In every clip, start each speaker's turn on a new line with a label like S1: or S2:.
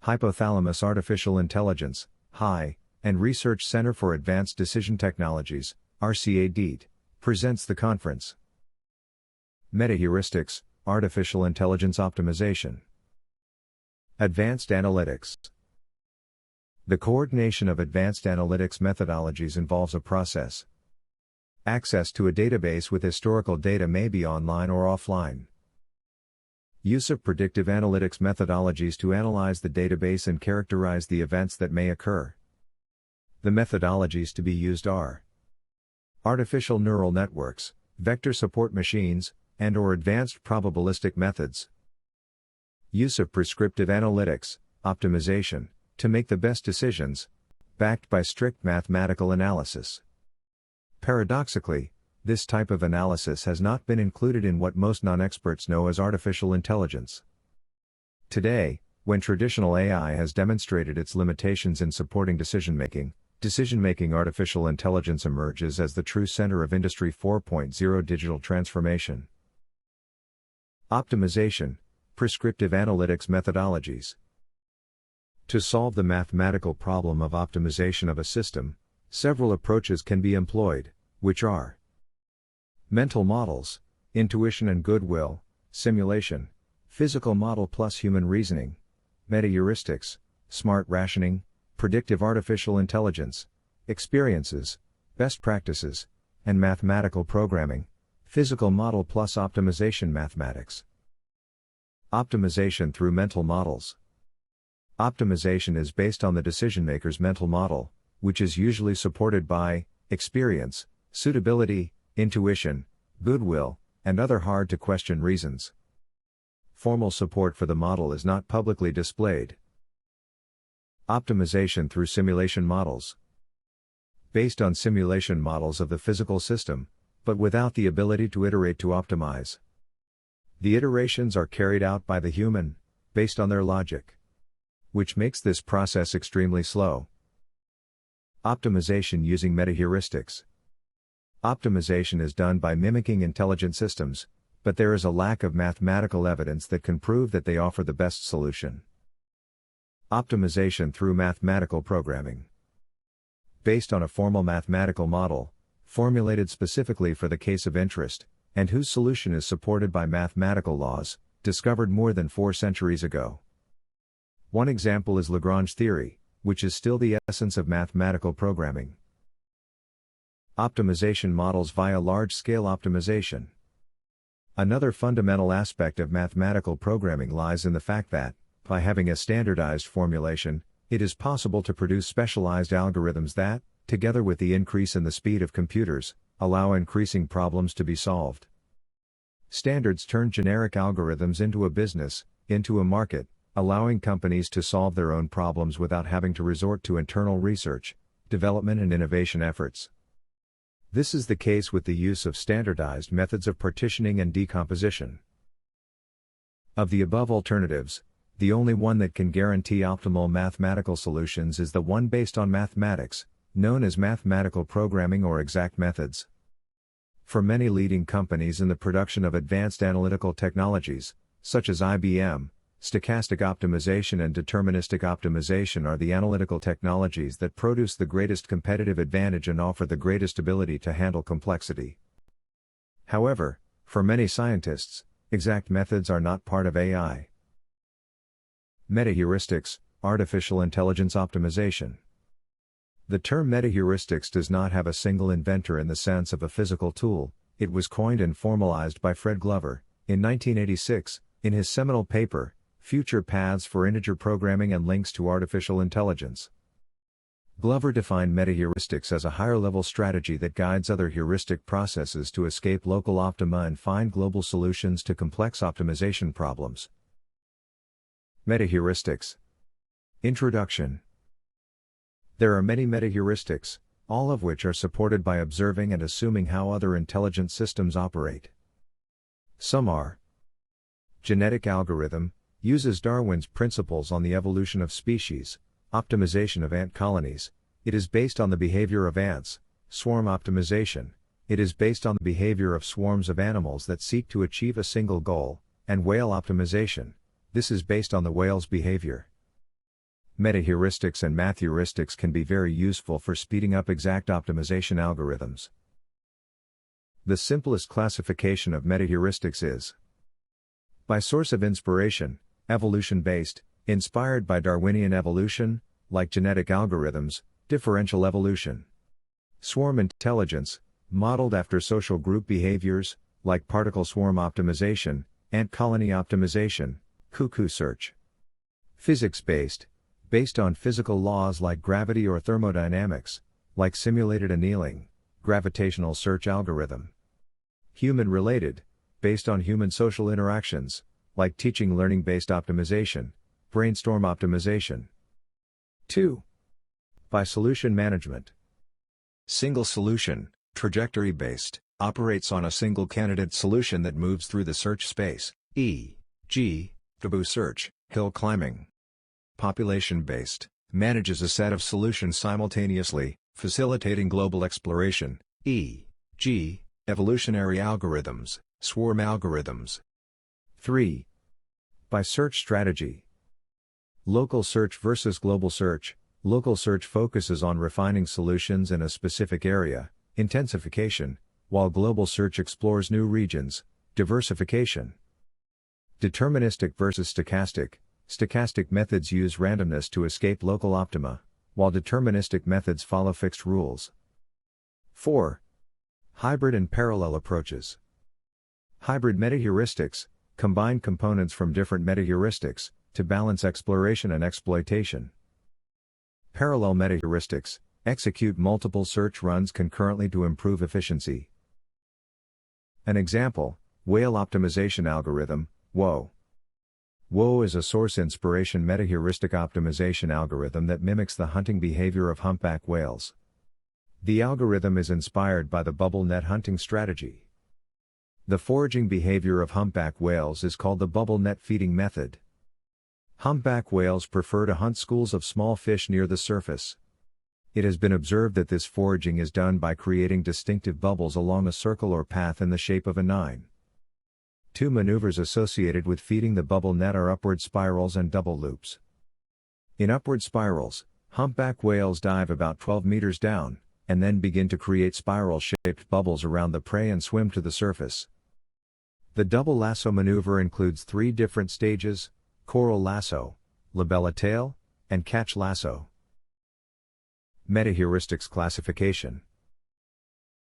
S1: Hypothalamus Artificial Intelligence, HI, and Research Center for Advanced Decision Technologies, RCADT, presents the conference. Metaheuristics, Artificial Intelligence Optimization. Advanced Analytics. The coordination of advanced analytics methodologies involves a process. Access to a database with historical data may be online or offline. Use of predictive analytics methodologies to analyze the database and characterize the events that may occur. The methodologies to be used are artificial neural networks, vector support machines, and/or advanced probabilistic methods. Use of prescriptive analytics, optimization, to make the best decisions, backed by strict mathematical analysis. Paradoxically, this type of analysis has not been included in what most non-experts know as artificial intelligence. Today, when traditional AI has demonstrated its limitations in supporting decision-making artificial intelligence emerges as the true center of Industry 4.0 digital transformation. Optimization, prescriptive analytics methodologies. To solve the mathematical problem of optimization of a system, several approaches can be employed, which are mental models, intuition and goodwill, simulation, physical model plus human reasoning, metaheuristics, smart rationing, predictive artificial intelligence, experiences, best practices, and mathematical programming, physical model plus optimization mathematics. Optimization through mental models. Optimization is based on the decision-maker's mental model, which is usually supported by experience, suitability, intuition, goodwill, and other hard-to-question reasons. Formal support for the model is not publicly displayed. Optimization through simulation models. Based on simulation models of the physical system, but without the ability to iterate to optimize. The iterations are carried out by the human, based on their logic, which makes this process extremely slow. Optimization using metaheuristics. Optimization is done by mimicking intelligent systems, but there is a lack of mathematical evidence that can prove that they offer the best solution. Optimization through mathematical programming. Based on a formal mathematical model, formulated specifically for the case of interest, and whose solution is supported by mathematical laws, discovered more than 4 centuries ago. One example is Lagrange theory, which is still the essence of mathematical programming. Optimization models via large-scale optimization. Another fundamental aspect of mathematical programming lies in the fact that, by having a standardized formulation, it is possible to produce specialized algorithms that, together with the increase in the speed of computers, allow increasing problems to be solved. Standards turn generic algorithms into a business, into a market, allowing companies to solve their own problems without having to resort to internal research, development and innovation efforts. This is the case with the use of standardized methods of partitioning and decomposition. Of the above alternatives, the only one that can guarantee optimal mathematical solutions is the one based on mathematics, known as mathematical programming or exact methods. For many leading companies in the production of advanced analytical technologies, such as IBM, stochastic optimization and deterministic optimization are the analytical technologies that produce the greatest competitive advantage and offer the greatest ability to handle complexity. However, for many scientists, exact methods are not part of AI. Metaheuristics, artificial intelligence optimization. The term metaheuristics does not have a single inventor in the sense of a physical tool. It was coined and formalized by Fred Glover, in 1986, in his seminal paper, Future Paths for Integer Programming and Links to Artificial Intelligence. Glover defined metaheuristics as a higher-level strategy that guides other heuristic processes to escape local optima and find global solutions to complex optimization problems. Metaheuristics. Introduction. There are many metaheuristics, all of which are supported by observing and assuming how other intelligent systems operate. Some are: genetic algorithm, uses Darwin's principles on the evolution of species, optimization of ant colonies, it is based on the behavior of ants; swarm optimization, it is based on the behavior of swarms of animals that seek to achieve a single goal; and whale optimization, this is based on the whale's behavior. Metaheuristics and matheuristics can be very useful for speeding up exact optimization algorithms. The simplest classification of metaheuristics is by source of inspiration, evolution-based, inspired by Darwinian evolution, like genetic algorithms, differential evolution. Swarm intelligence, modeled after social group behaviors, like particle swarm optimization, ant colony optimization, cuckoo search. Physics-based, based on physical laws like gravity or thermodynamics, like simulated annealing, gravitational search algorithm. Human-related, based on human social interactions, like teaching learning-based optimization, brainstorm optimization. 2. By solution management. Single solution, trajectory-based, operates on a single candidate solution that moves through the search space, e.g., taboo search, hill climbing. Population-based, manages a set of solutions simultaneously, facilitating global exploration, e.g., evolutionary algorithms, swarm algorithms. 3. By search strategy. Local search versus global search. Local search focuses on refining solutions in a specific area, intensification, while global search explores new regions, diversification. Deterministic versus stochastic. Stochastic methods use randomness to escape local optima, while deterministic methods follow fixed rules. 4. Hybrid and parallel approaches. Hybrid metaheuristics combine components from different metaheuristics to balance exploration and exploitation. Parallel metaheuristics execute multiple search runs concurrently to improve efficiency. An example, whale optimization algorithm, WOA. WOA is a source inspiration metaheuristic optimization algorithm that mimics the hunting behavior of humpback whales. The algorithm is inspired by the bubble net hunting strategy. The foraging behavior of humpback whales is called the bubble net feeding method. Humpback whales prefer to hunt schools of small fish near the surface. It has been observed that this foraging is done by creating distinctive bubbles along a circle or path in the shape of a 9. 2 maneuvers associated with feeding the bubble net are upward spirals and double loops. In upward spirals, humpback whales dive about 12 meters down, and then begin to create spiral-shaped bubbles around the prey and swim to the surface. The double lasso maneuver includes 3 different stages: coral lasso, labella tail, and catch lasso. Metaheuristics classification.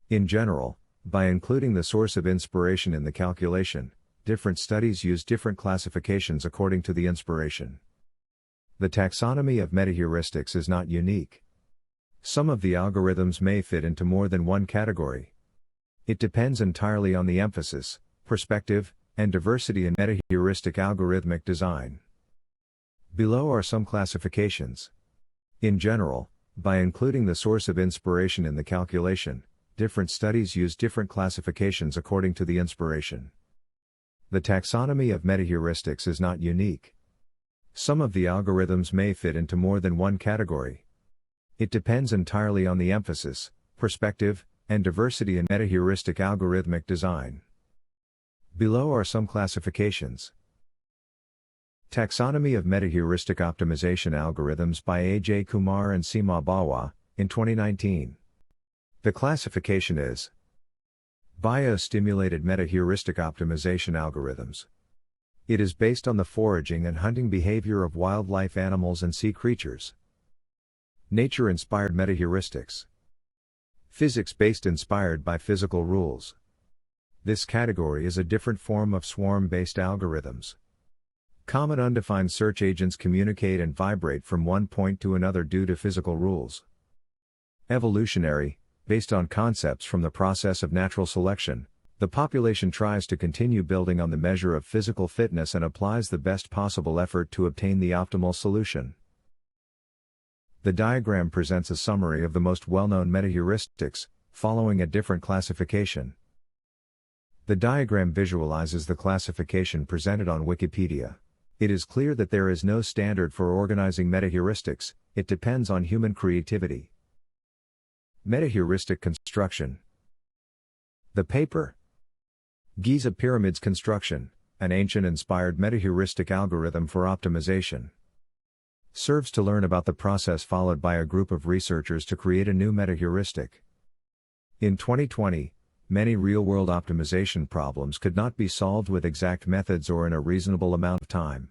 S1: In general, by including the source of inspiration in the calculation, different studies use different classifications according to the inspiration. The taxonomy of metaheuristics is not unique. Some of the algorithms may fit into more than one category. It depends entirely on the emphasis, perspective, and diversity in metaheuristic algorithmic design. Below are some classifications. In general, by including the source of inspiration in the calculation, different studies use different classifications according to the inspiration. The taxonomy of metaheuristics is not unique. Some of the algorithms may fit into more than one category. It depends entirely on the emphasis, perspective, and diversity in metaheuristic algorithmic design. Below are some classifications. Taxonomy of Metaheuristic Optimization Algorithms by A.J. Kumar and Seema Bawa, in 2019. The classification is Biostimulated Metaheuristic Optimization Algorithms. It is based on the foraging and hunting behavior of wildlife animals and sea creatures. Nature-inspired metaheuristics. Physics-based inspired by physical rules. This category is a different form of swarm-based algorithms. Common undefined search agents communicate and vibrate from one point to another due to physical rules. Evolutionary, based on concepts from the process of natural selection, the population tries to continue building on the measure of physical fitness and applies the best possible effort to obtain the optimal solution. The diagram presents a summary of the most well-known metaheuristics, following a different classification. The diagram visualizes the classification presented on Wikipedia. It is clear that there is no standard for organizing metaheuristics, it depends on human creativity. Metaheuristic construction. The paper. Giza Pyramids Construction, an ancient inspired metaheuristic algorithm for optimization. serves to learn about the process followed by a group of researchers to create a new metaheuristic. In 2020, many real-world optimization problems could not be solved with exact methods or in a reasonable amount of time.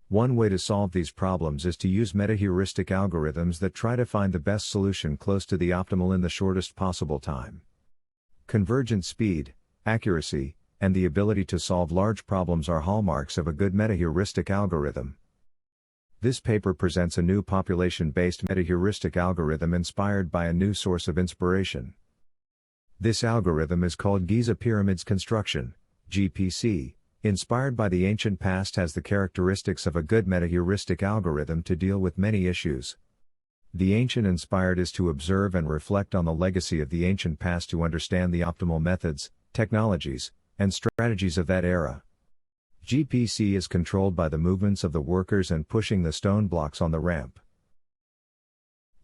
S1: One way to solve these problems is to use metaheuristic algorithms that try to find the best solution close to the optimal in the shortest possible time. Convergent speed, accuracy, and the ability to solve large problems are hallmarks of a good metaheuristic algorithm. This paper presents a new population-based metaheuristic algorithm inspired by a new source of inspiration. This algorithm is called Giza Pyramids Construction, GPC, inspired by the ancient past, has the characteristics of a good metaheuristic algorithm to deal with many issues. The ancient inspired is to observe and reflect on the legacy of the ancient past to understand the optimal methods, technologies, and strategies of that era. GPC is controlled by the movements of the workers and pushing the stone blocks on the ramp.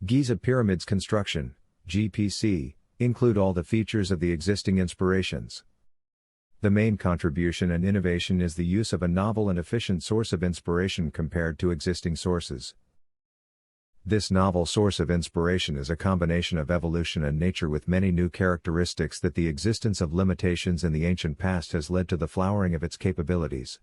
S1: Giza Pyramids Construction, GPC, include all the features of the existing inspirations. The main contribution and innovation is the use of a novel and efficient source of inspiration compared to existing sources. This novel source of inspiration is a combination of evolution and nature with many new characteristics that the existence of limitations in the ancient past has led to the flowering of its capabilities.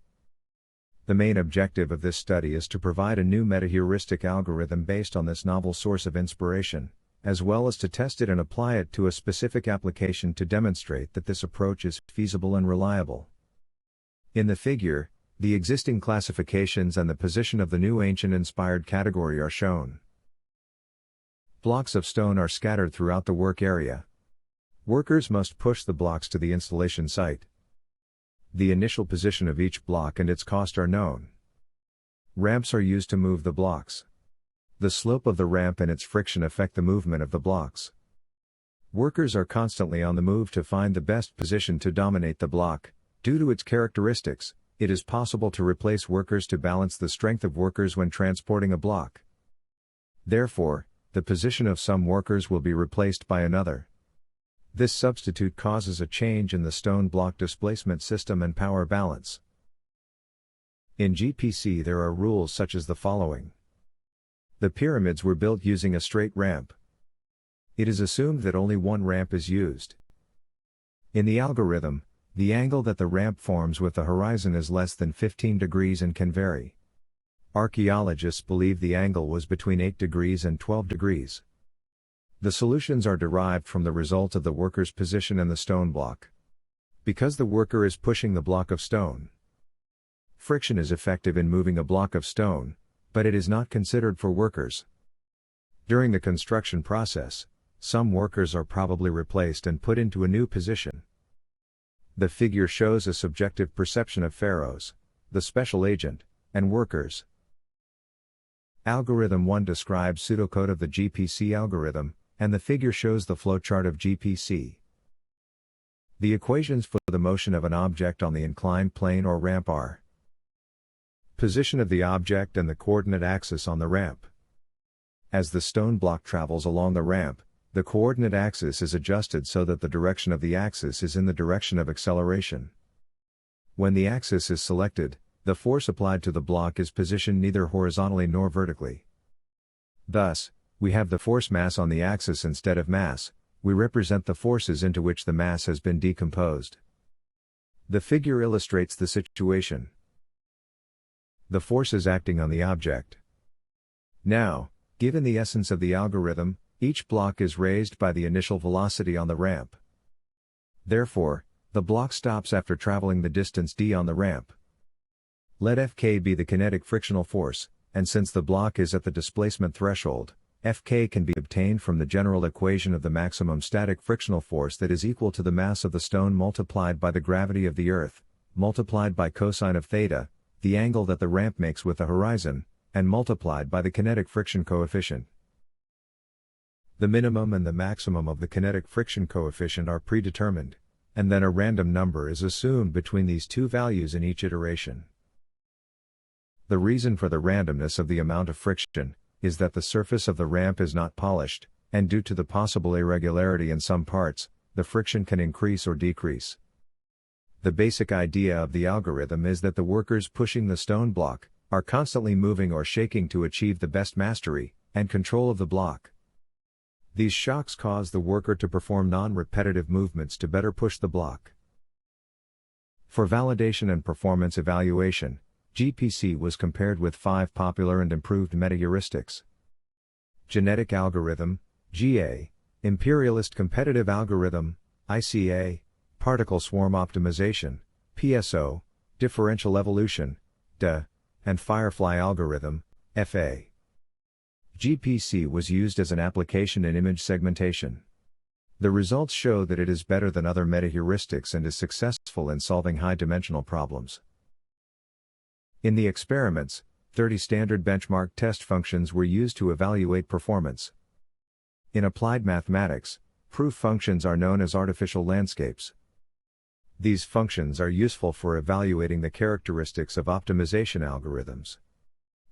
S1: The main objective of this study is to provide a new metaheuristic algorithm based on this novel source of inspiration, as well as to test it and apply it to a specific application to demonstrate that this approach is feasible and reliable. In the figure, the existing classifications and the position of the new ancient inspired category are shown. Blocks of stone are scattered throughout the work area. Workers must push the blocks to the installation site. The initial position of each block and its cost are known. Ramps are used to move the blocks. The slope of the ramp and its friction affect the movement of the blocks. Workers are constantly on the move to find the best position to dominate the block. Due to its characteristics, it is possible to replace workers to balance the strength of workers when transporting a block. Therefore, the position of some workers will be replaced by another. This substitute causes a change in the stone block displacement system and power balance. In GPC there are rules such as the following. The pyramids were built using a straight ramp. It is assumed that only one ramp is used. In the algorithm, the angle that the ramp forms with the horizon is less than 15 degrees and can vary. Archaeologists believe the angle was between 8 degrees and 12 degrees. The solutions are derived from the result of the worker's position and the stone block. Because the worker is pushing the block of stone, friction is effective in moving a block of stone, but it is not considered for workers. During the construction process, some workers are probably replaced and put into a new position. The figure shows a subjective perception of pharaohs, the special agent, and workers. Algorithm 1 describes pseudocode of the GPC algorithm, and the figure shows the flowchart of GPC. The equations for the motion of an object on the inclined plane or ramp are: position of the object and the coordinate axis on the ramp. As the stone block travels along the ramp, the coordinate axis is adjusted so that the direction of the axis is in the direction of acceleration. When the axis is selected, the force applied to the block is positioned neither horizontally nor vertically. Thus, we have the force mass on the axis instead of mass. We represent the forces into which the mass has been decomposed. The figure illustrates the situation. The force is acting on the object. Now, given the essence of the algorithm, each block is raised by the initial velocity on the ramp. Therefore, the block stops after traveling the distance d on the ramp. Let Fk be the kinetic frictional force, and since the block is at the displacement threshold, Fk can be obtained from the general equation of the maximum static frictional force that is equal to the mass of the stone multiplied by the gravity of the earth, multiplied by cosine of theta, the angle that the ramp makes with the horizon, and multiplied by the kinetic friction coefficient. The minimum and the maximum of the kinetic friction coefficient are predetermined, and then a random number is assumed between these two values in each iteration. The reason for the randomness of the amount of friction is that the surface of the ramp is not polished, and due to the possible irregularity in some parts, the friction can increase or decrease. The basic idea of the algorithm is that the workers pushing the stone block are constantly moving or shaking to achieve the best mastery and control of the block. These shocks cause the worker to perform non-repetitive movements to better push the block. For validation and performance evaluation, GPC was compared with 5 popular and improved metaheuristics: genetic algorithm, GA, imperialist competitive algorithm, ICA, particle swarm optimization, PSO, differential evolution, DE, and firefly algorithm, FA. GPC was used as an application in image segmentation. The results show that it is better than other metaheuristics and is successful in solving high-dimensional problems. In the experiments, 30 standard benchmark test functions were used to evaluate performance. In applied mathematics, proof functions are known as artificial landscapes. These functions are useful for evaluating the characteristics of optimization algorithms.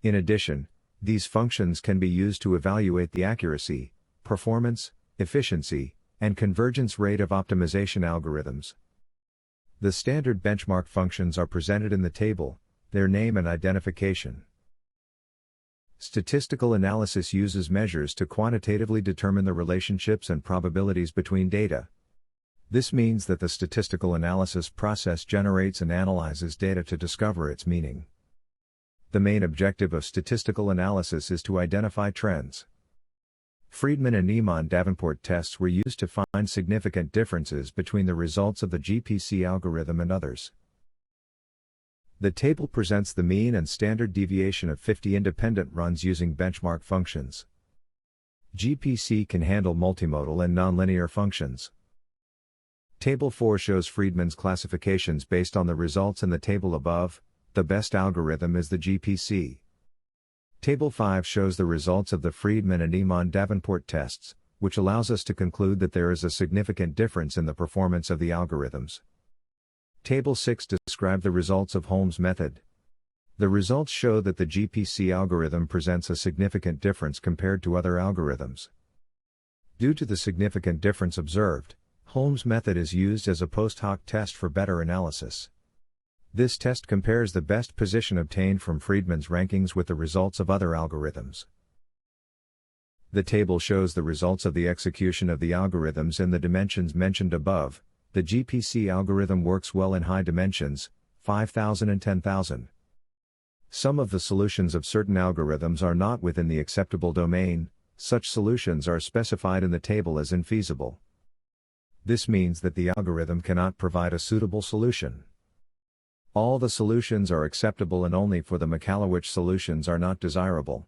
S1: In addition, these functions can be used to evaluate the accuracy, performance, efficiency, and convergence rate of optimization algorithms. The standard benchmark functions are presented in the table, their name and identification. Statistical analysis uses measures to quantitatively determine the relationships and probabilities between data. This means that the statistical analysis process generates and analyzes data to discover its meaning. The main objective of statistical analysis is to identify trends. Friedman and Niemann-Davenport tests were used to find significant differences between the results of the GPC algorithm and others. The table presents the mean and standard deviation of 50 independent runs using benchmark functions. GPC can handle multimodal and nonlinear functions. Table 4 shows Friedman's classifications based on the results in the table above. The best algorithm is the GPC. Table 5 shows the results of the Friedman and Niemann-Davenport tests, which allows us to conclude that there is a significant difference in the performance of the algorithms. Table 6 describes the results of Holmes' method. The results show that the GPC algorithm presents a significant difference compared to other algorithms. Due to the significant difference observed, Holmes' method is used as a post hoc test for better analysis. This test compares the best position obtained from Friedman's rankings with the results of other algorithms. The table shows the results of the execution of the algorithms in the dimensions mentioned above. The GPC algorithm works well in high dimensions, 5,000 and 10,000. Some of the solutions of certain algorithms are not within the acceptable domain. Such solutions are specified in the table as infeasible. This means that the algorithm cannot provide a suitable solution. All the solutions are acceptable and only for the Mikhailovich solutions are not desirable.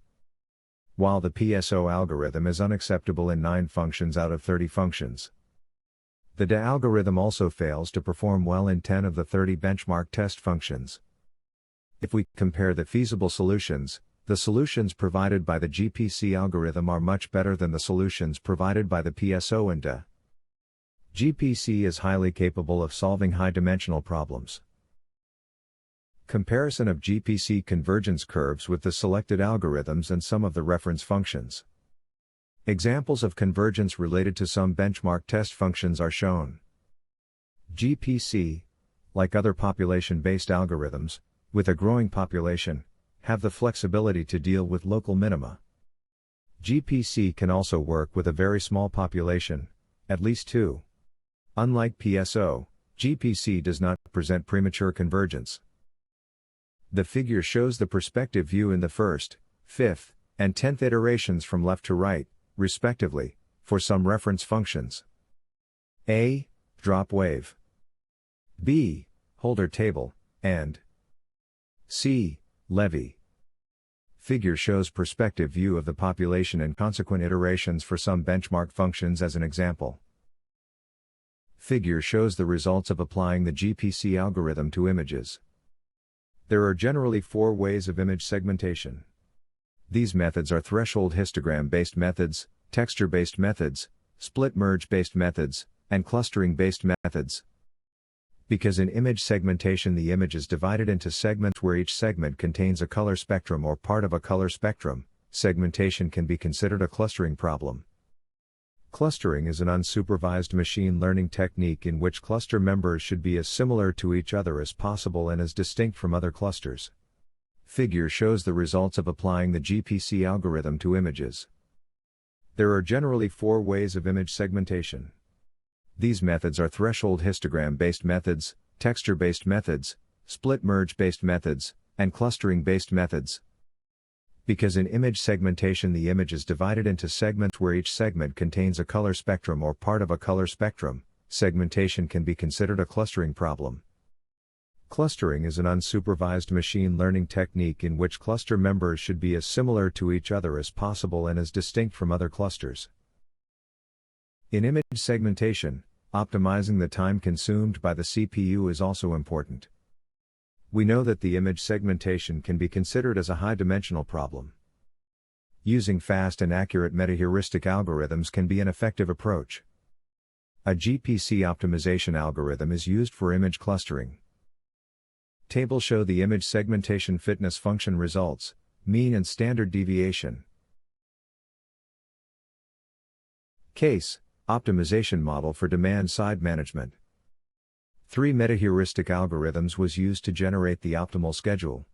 S1: While the PSO algorithm is unacceptable in 9 functions out of 30 functions. The DE algorithm also fails to perform well in 10 of the 30 benchmark test functions. If we compare the feasible solutions, the solutions provided by the GPC algorithm are much better than the solutions provided by the PSO and DE. GPC is highly capable of solving high-dimensional problems. Comparison of GPC convergence curves with the selected algorithms and some of the reference functions. Examples of convergence related to some benchmark test functions are shown. GPC, like other population-based algorithms, with a growing population, have the flexibility to deal with local minima. GPC can also work with a very small population, at least 2. Unlike PSO, GPC does not present premature convergence. The figure shows the perspective view in the first, 5th, and 10th iterations from left to right, respectively, for some reference functions. A. Drop wave. B. Holder table, and C. Levy. Figure shows perspective view of the population and consequent iterations for some benchmark functions as an example. Figure shows the results of applying the GPC algorithm to images. There are generally 4 ways of image segmentation. These methods are threshold histogram-based methods, texture-based methods, split-merge-based methods, and clustering-based methods. Because in image segmentation the image is divided into segments where each segment contains a color spectrum or part of a color spectrum, segmentation can be considered a clustering problem. Clustering is an unsupervised machine learning technique in which cluster members should be as similar to each other as possible and as distinct from other clusters. Figure shows the results of applying the GPC algorithm to images. There are generally 4 ways of image segmentation. These methods are threshold histogram-based methods, texture-based methods, split merge-based methods, and clustering-based methods. Because in image segmentation the image is divided into segments where each segment contains a color spectrum or part of a color spectrum, segmentation can be considered a clustering problem. Clustering is an unsupervised machine learning technique in which cluster members should be as similar to each other as possible and as distinct from other clusters. In image segmentation, optimizing the time consumed by the CPU is also important. We know that the image segmentation can be considered as a high-dimensional problem. Using fast and accurate metaheuristic algorithms can be an effective approach. A GPC optimization algorithm is used for image clustering. Tables show the image segmentation fitness function results, mean and standard deviation. Case, optimization model for demand-side management. 3 metaheuristic algorithms was used to generate the optimal schedule.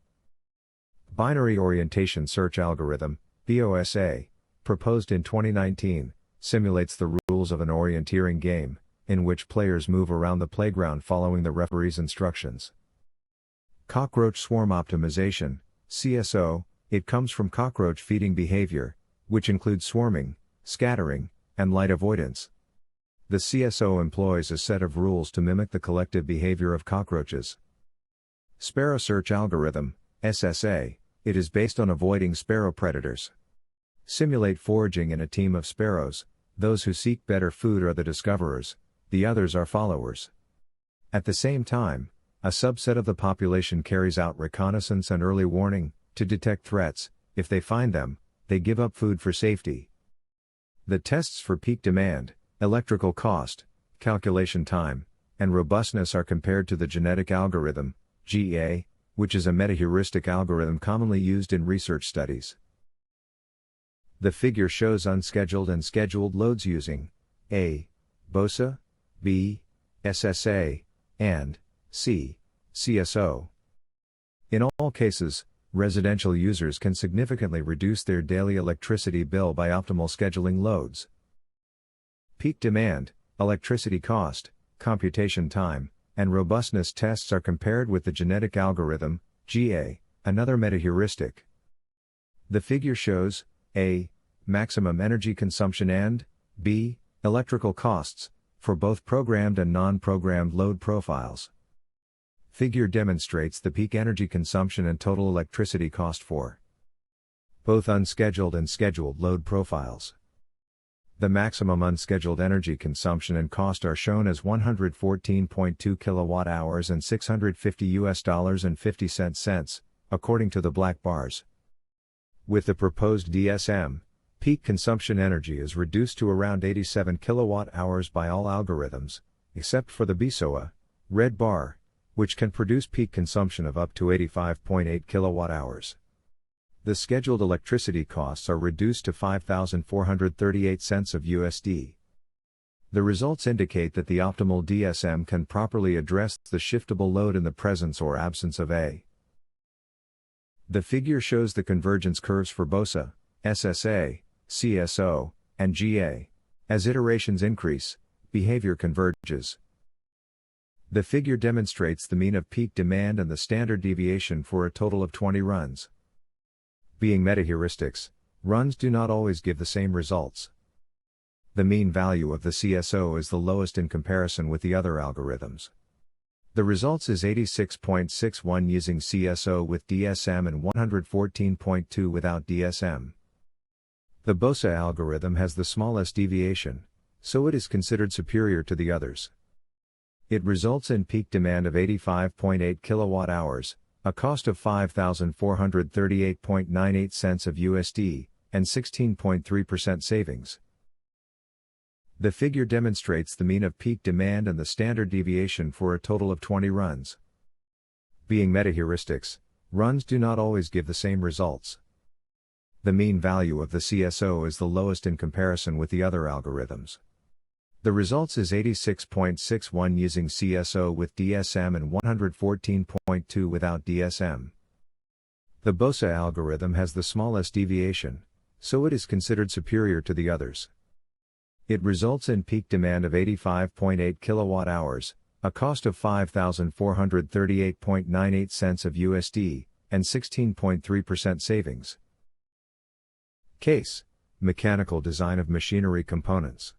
S1: Binary orientation search algorithm, BOSA, proposed in 2019, simulates the rules of an orienteering game, in which players move around the playground following the referee's instructions. Cockroach swarm optimization, CSO, it comes from cockroach feeding behavior, which includes swarming, scattering, and light avoidance. The CSO employs a set of rules to mimic the collective behavior of cockroaches. Sparrow search algorithm, SSA, it is based on avoiding sparrow predators. Simulate foraging in a team of sparrows, those who seek better food are the discoverers, the others are followers. At the same time, a subset of the population carries out reconnaissance and early warning, to detect threats. If they find them, they give up food for safety. The tests for peak demand, electrical cost, calculation time, and robustness are compared to the genetic algorithm, GA, which is a metaheuristic algorithm commonly used in research studies. The figure shows unscheduled and scheduled loads using A. BOSA, B. SSA, and C. CSO. In all cases, residential users can significantly reduce their daily electricity bill by optimal scheduling loads. Peak demand, electricity cost, computation time, and robustness tests are compared with the genetic algorithm, GA, another metaheuristic. The figure shows A. maximum energy consumption and B. electrical costs, for both programmed and non-programmed load profiles. Figure demonstrates the peak energy consumption and total electricity cost for both unscheduled and scheduled load profiles. The maximum unscheduled energy consumption and cost are shown as 114.2 kilowatt-hours and $650.50, according to the black bars. With the proposed DSM, peak consumption energy is reduced to around 87 kilowatt-hours by all algorithms, except for the BSOA, red bar, which can produce peak consumption of up to 85.8 kilowatt-hours. The scheduled electricity costs are reduced to 5,438 cents of USD. The results indicate that the optimal DSM can properly address the shiftable load in the presence or absence of A. The figure shows the convergence curves for BOSA, SSA, CSO, and GA. As iterations increase, behavior converges. The figure demonstrates the mean of peak demand and the standard deviation for a total of 20 runs. Being metaheuristics, runs do not always give the same results. The mean value of the CSO is the lowest in comparison with the other algorithms. The results is 86.61 using CSO with DSM and 114.2 without DSM. The BOSA algorithm has the smallest deviation, so it is considered superior to the others. It results in peak demand of 85.8 kilowatt-hours, a cost of 5,438.98 cents of USD, and 16.3% savings. The figure demonstrates the mean of peak demand and the standard deviation for a total of 20 runs. Being metaheuristics, runs do not always give the same results. The mean value of the CSO is the lowest in comparison with the other algorithms. The results is 86.61 using CSO with DSM and 114.2 without DSM. The BOSA algorithm has the smallest deviation, so it is considered superior to the others. It results in peak demand of 85.8 kWh, a cost of 5,438.98 cents of USD, and 16.3% savings. Case: mechanical design of machinery components.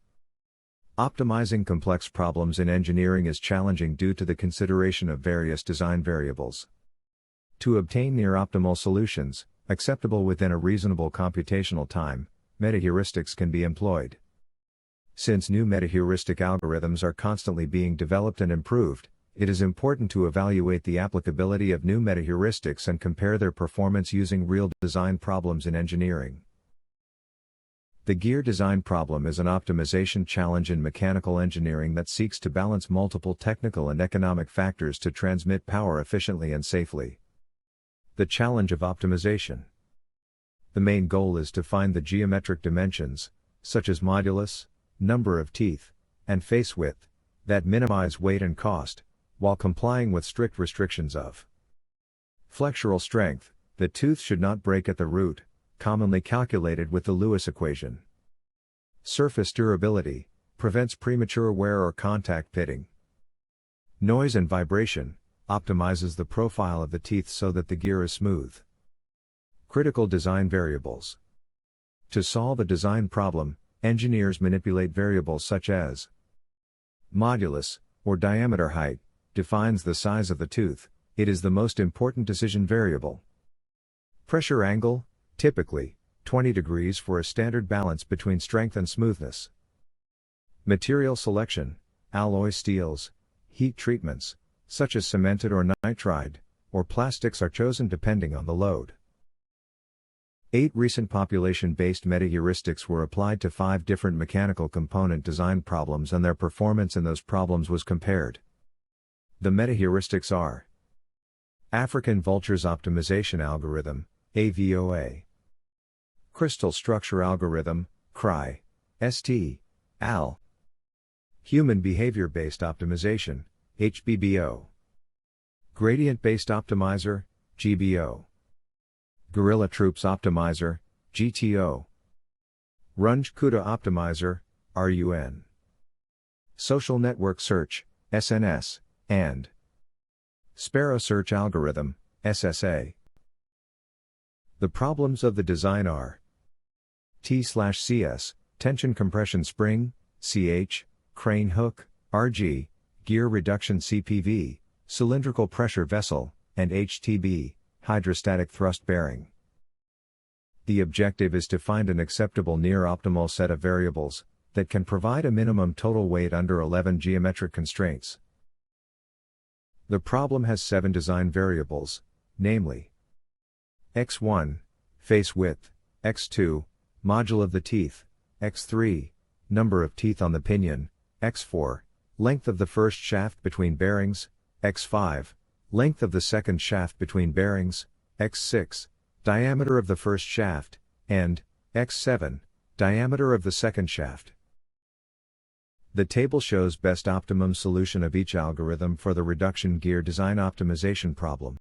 S1: Optimizing complex problems in engineering is challenging due to the consideration of various design variables. To obtain near-optimal solutions, acceptable within a reasonable computational time, metaheuristics can be employed. Since new metaheuristic algorithms are constantly being developed and improved, it is important to evaluate the applicability of new metaheuristics and compare their performance using real design problems in engineering. The gear design problem is an optimization challenge in mechanical engineering that seeks to balance multiple technical and economic factors to transmit power efficiently and safely. The challenge of optimization. The main goal is to find the geometric dimensions, such as modulus, number of teeth, and face width, that minimize weight and cost, while complying with strict restrictions of flexural strength. The tooth should not break at the root, commonly calculated with the Lewis equation. Surface durability, prevents premature wear or contact pitting. Noise and vibration, optimizes the profile of the teeth so that the gear is smooth. Critical design variables. To solve a design problem, engineers manipulate variables such as modulus, or diameter height, defines the size of the tooth. It is the most important decision variable. Pressure angle, typically 20 degrees for a standard balance between strength and smoothness. Material selection, alloy steels, heat treatments, such as cemented or nitride, or plastics are chosen depending on the load. 8 recent population-based metaheuristics were applied to 5 different mechanical component design problems, and their performance in those problems was compared. The metaheuristics are: African Vultures Optimization Algorithm, AVOA. Crystal Structure Algorithm, CRI, ST, AL. Human Behavior-Based Optimization, HBBO. Gradient-Based Optimizer, GBO. Guerrilla Troops Optimizer, GTO. Runge-Kutta Optimizer, RUN. Social Network Search, SNS, and Sparrow Search Algorithm, SSA. The problems of the design are: T/CS, tension compression spring, CH, crane hook, RG, gear reduction CPV, cylindrical pressure vessel, and HTB, hydrostatic thrust bearing. The objective is to find an acceptable near-optimal set of variables that can provide a minimum total weight under 11 geometric constraints. The problem has 7 design variables, namely: x1, face width, x2, module of the teeth, x3, number of teeth on the pinion, x4, length of the first shaft between bearings, x5, length of the second shaft between bearings, x6, diameter of the first shaft, and x7, diameter of the second shaft. The table shows best optimum solution of each algorithm for the reduction gear design optimization problem.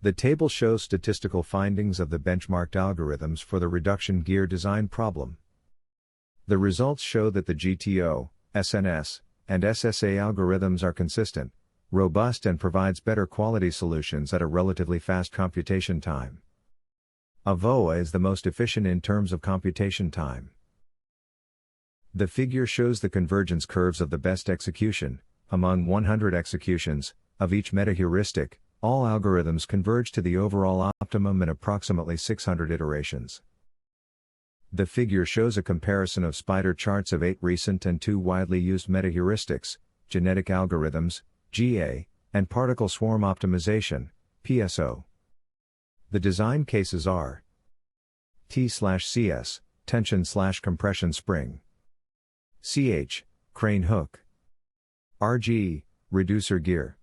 S1: The table shows statistical findings of the benchmarked algorithms for the reduction gear design problem. The results show that the GTO, SNS, and SSA algorithms are consistent, robust, and provides better quality solutions at a relatively fast computation time. AVOA is the most efficient in terms of computation time. The figure shows the convergence curves of the best execution, among 100 executions, of each metaheuristic. All algorithms converge to the overall optimum in approximately 600 iterations. The figure shows a comparison of spider charts of 8 recent and 2 widely used metaheuristics, genetic algorithms, GA, and particle swarm optimization, PSO. The design cases are: T/CS, tension/compression spring. CH, crane hook. RG, reducer gear.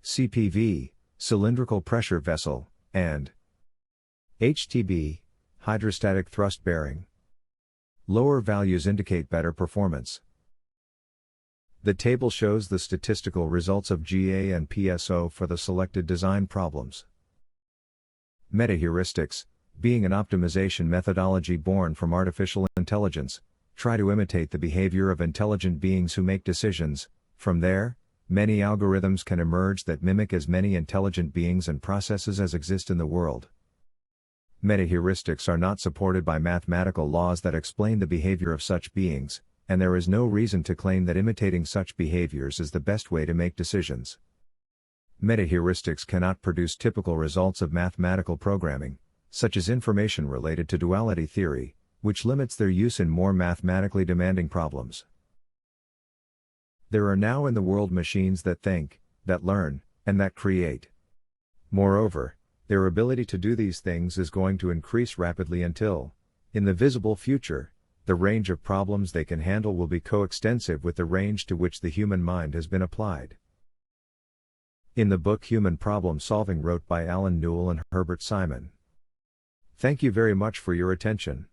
S1: CPV, cylindrical pressure vessel, and HTB, hydrostatic thrust bearing. Lower values indicate better performance. The table shows the statistical results of GA and PSO for the selected design problems. Metaheuristics, being an optimization methodology born from artificial intelligence, try to imitate the behavior of intelligent beings who make decisions. From there, many algorithms can emerge that mimic as many intelligent beings and processes as exist in the world. Metaheuristics are not supported by mathematical laws that explain the behavior of such beings, and there is no reason to claim that imitating such behaviors is the best way to make decisions. Metaheuristics cannot produce typical results of mathematical programming, such as information related to duality theory, which limits their use in more mathematically demanding problems. There are now in the world machines that think, that learn, and that create. Moreover, their ability to do these things is going to increase rapidly until, in the visible future, the range of problems they can handle will be coextensive with the range to which the human mind has been applied. In the book Human Problem Solving, wrote by Alan Newell and Herbert Simon. Thank you very much for your attention.